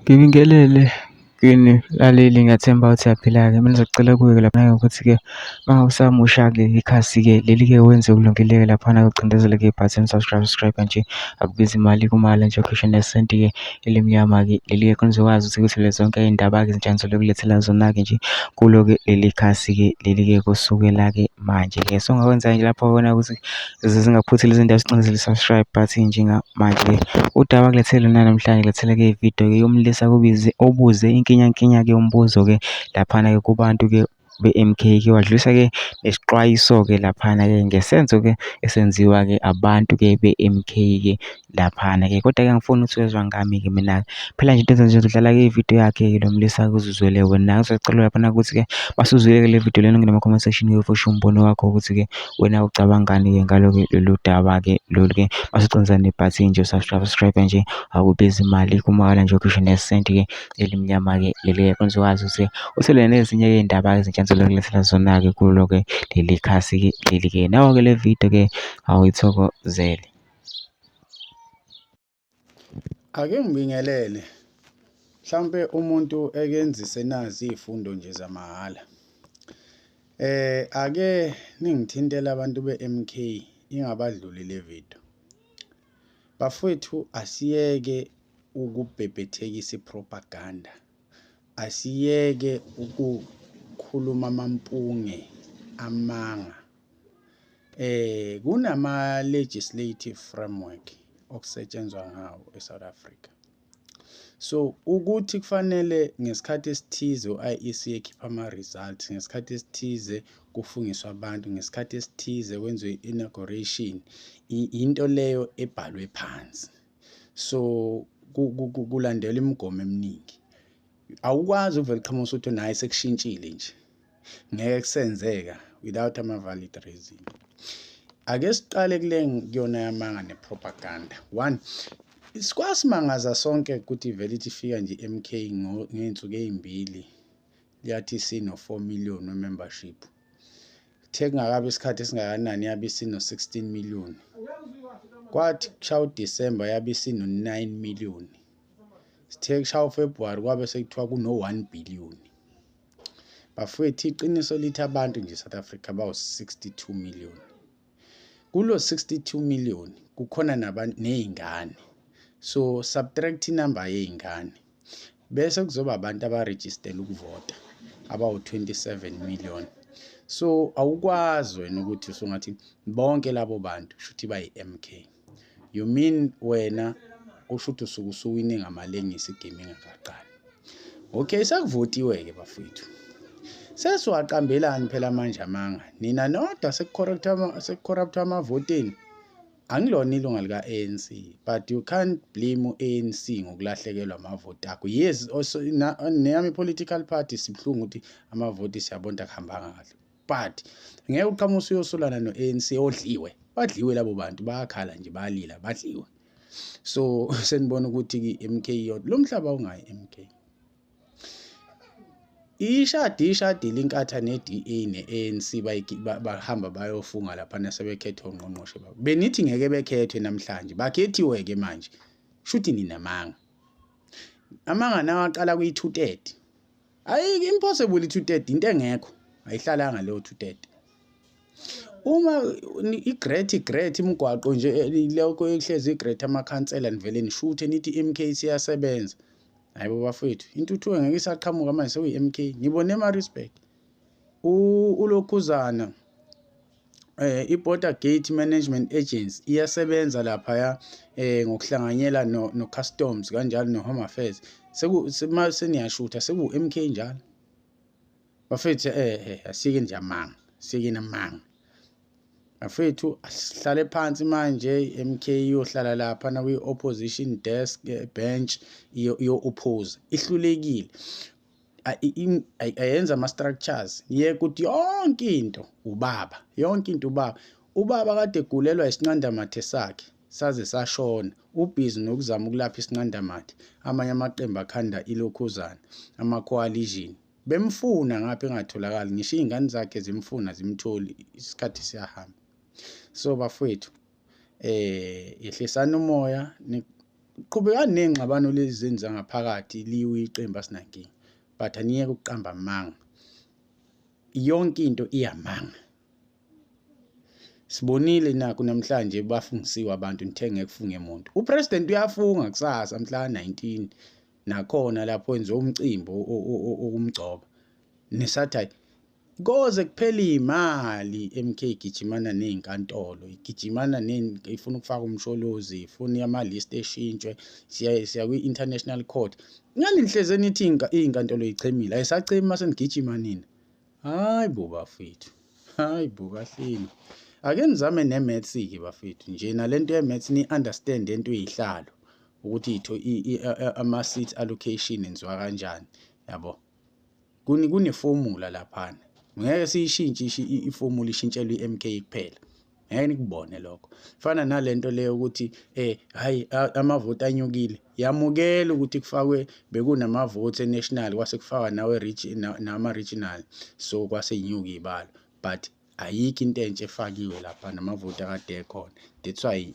Ngibingelele kini laleli, ngiyathemba ukuthi uyaphila-ke. Mina ngizocela kuwe-ke laphana ukuthi-ke uma ngabe usamusha kuleli khasi-ke leli-ke wenze okulungile-ke laphana ucindezele-ke ibhathini subscribe nje, akubizi imali kumahhala nje ukhishwe nesenti-ke elimnyama-ke leli-ke khona uzokwazi ukuthi uthole zonke iy'ndaba-ke ezintsha kulethela zona-ke nje kulo-ke leli khasi-ke leli-ke kusukela-ke manje-ke. So ongakwenza nje lapho wena ukuthi zingaphuthi lezi ndawo sicindezele i-subscribe button njengamanje-ke. Udaba kulethele lona namhlanje ngilethele-ke ividiyo-ke yomlisa kubize obuze inkinyankinya-ke umbuzo-ke laphana-ke kubantu-ke be-MK-ke wadlulisa-ke nesixwayiso-ke laphana-ke ngesenzo-ke esenziwa-ke abantu-ke be-MK-ke laphana-ke. Kodwa-ke angifuni ukuthi wezwa ngami-ke mina phela nje into ezenza nje udlala-ke ividiyo yakhe-ke lo Mlisa uzizwele wena. Ngizocela laphana ukuthi-ke masuzwile-ke le video lena ungene ema-comment section-ke ufushe umbono wakho ukuthi-ke wena ucabangani-ke ngalo-ke lolu daba-ke lolu-ke masucindezela nebhathini nje subscribe nje akubizi imali kumahhala nje ukhishwe nesenti-ke elimnyama-ke leli-ke khona uzokwazi ukuthi uthole nezinye-ke iy'ndaba ezintsha kulethela zona-ke kulo-ke leli khasi-ke leli-ke. Nawo-ke le video-ke awuyithokozele. Ake ngibingelele, mhlampe umuntu ekenzise nazi iy'fundo nje zamahhala. Ake ningithintele abantu be-MK ingabadluli le video. Bafowethu, asiyeke ukubhebhethekisa i-propaganda, asiyeke ukukhuluma amampunge amanga. Kunama-legislative framework okusetshenzwa ngawo eSouth Africa. So ukuthi kufanele ngesikhathi esithize u-IEC ekhipha ama-results, ngesikhathi esithize kufungiswa abantu, ngesikhathi esithize kwenziwe i-inauguration, into leyo ebhalwe phansi. So kulandelwa imigomo eminingi. Awukwazi uvele qhamusa uthi naye sekushintshile nje, ngeke kusenzeka without ama-valid reason. Ake siqale kuyona yamanga ne-propaganda. One, sikwasimangasa sonke ukuthi vele ithi ifika nje i-MK ngey'nsuku ey'mbili liyathi sino-4 million we-membership. Kuthe kungakabi isikhathi esingakanani yabe isino-16 million. Kwathi kushaya uDisemba yabe isino-9 million. Sithe kushaya uFebruwari kwabe sekuthiwa kuno-1 billion. Bafowethu, iqiniso lithi abantu nje eSouth Africa bawu-62 million. Kulo 62 million kukhona ney'ngane. So subtract inamba yey'ngane bese kuzoba abantu abarejistele ukuvota abawu-27 million. So awukwazi wena ukuthi usungathi bonke labo bantu shuthi bayi-MK. You mean wena ushuthi usuke usuwine ngamalengisi igame ingakaqali. Okay, sekuvotiwe-ke bafowethu. Sesiwaqambelani phela manje amanga? Nina nodwa sekucorruptwa amavoteni. Angilona ilunga lika-ANC, but you can't blame u-ANC ngokulahlekelwa amavoti akho. Yes, also neyami political party sibhlungu ukuthi amavoti siyabona akuhambanga kahle. But ngeke uqhamuse uyosolana no-ANC odliwe. Badliwe labo bantu, bayakhala nje bayalila, badliwe. So senibona ukuthi i-MK yodwa lo mhlaba ungayi MK. Ishadi linkatha ne-DA ne-ANC bahamba bayofunga lapha nasebekhethe ongqongqoshe babo. Benithi ngeke bekhethwe namhlanje, bakhethiwe-ke manje. Shuthi ninamanga. Amanga nawo aqala kuyi-230. Ayikho impossible i-230 into engekho. Ayihlalanga leyo 230. Uma i-great imigwaqo nje lokho ehlezi i-great amakhansela nivele nishuthe nithi i-MK siyasebenza. Hayibo bafowethu, intuthuko ngeke isaqhamuka manje sekuyi-MK. Ngibone eMaritzburg ulokhuzana i-Border Gate Management Agency iyasebenza laphaya ngokuhlanganyela no-customs kanjalo no-home affairs. Seniyashutha seku-MK njalo. Bafethu asike nje amanga, sike namanga. Bafethu asihlale phansi manje MK yohlala lapha na kwi-opposition desk bench yo-oppose. Ihlulekile. Ayenza ama-structures. Yeke ukuthi yonke into ubaba, yonke into ubaba. Ubaba kade egulelwa isinqandamathe sakhe saze sashona. Ubhizi nokuzama ukulapha isinqandamathe. Amanye amaqembu akhanda ilokhuzana, ama-coalition. Bemfuna ngapha engatholakali, ngisho iy'ngane zakhe zimfuna zimtholi, isikhathi siyahamba. So bafowethu, yehlisana umoya, qhubeka nengxabano lezi zenza ngaphakathi liwe iqembu asinankinga, but aniyeke ukuqamba amanga. Yonke into iyamanga. Sibonile nakho namhlanje bafungisiwe abantu nithenge kufunge umuntu. Upresident uyafunga kusasa mhla 19 nakhona lapho wenziwa umcimbi okumgcoba. Nisathi koze kuphela imali MK igijimana nezinkantolo, igijimana ifuna ukufaka umsholozi, ifuna ama-list eshintshwe, siya kwi-international court. Ngani nihleze nithi izinkantolo yichemile, ayisachemi mase nigijima nina. Hayi bo bafethu. Hayi bo kahleni. Ake nizame ne-maths ke bafethu nje nalento ye-maths ni understand into eyihlalo ukuthi ama seat allocation enziwa kanjani, yabo. Kuneformula laphana. Ngeke siyishintshe iformula ishintshelwe iMK kuphela. Ngeke nikubone lokho. Fana nalento leyo ukuthi hayi amavoti anyukile. Yamukela ukuthi kufakwe bekunamavoti national kwase kufaka nama regional, so kwase inyuka ibalo, but ayikho into entshe efakiwe lapha namavoti akade ekhona. That's why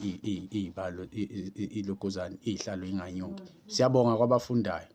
ibalo ilokozana ihlalo inganyuki. Siyabonga kwabafundayo.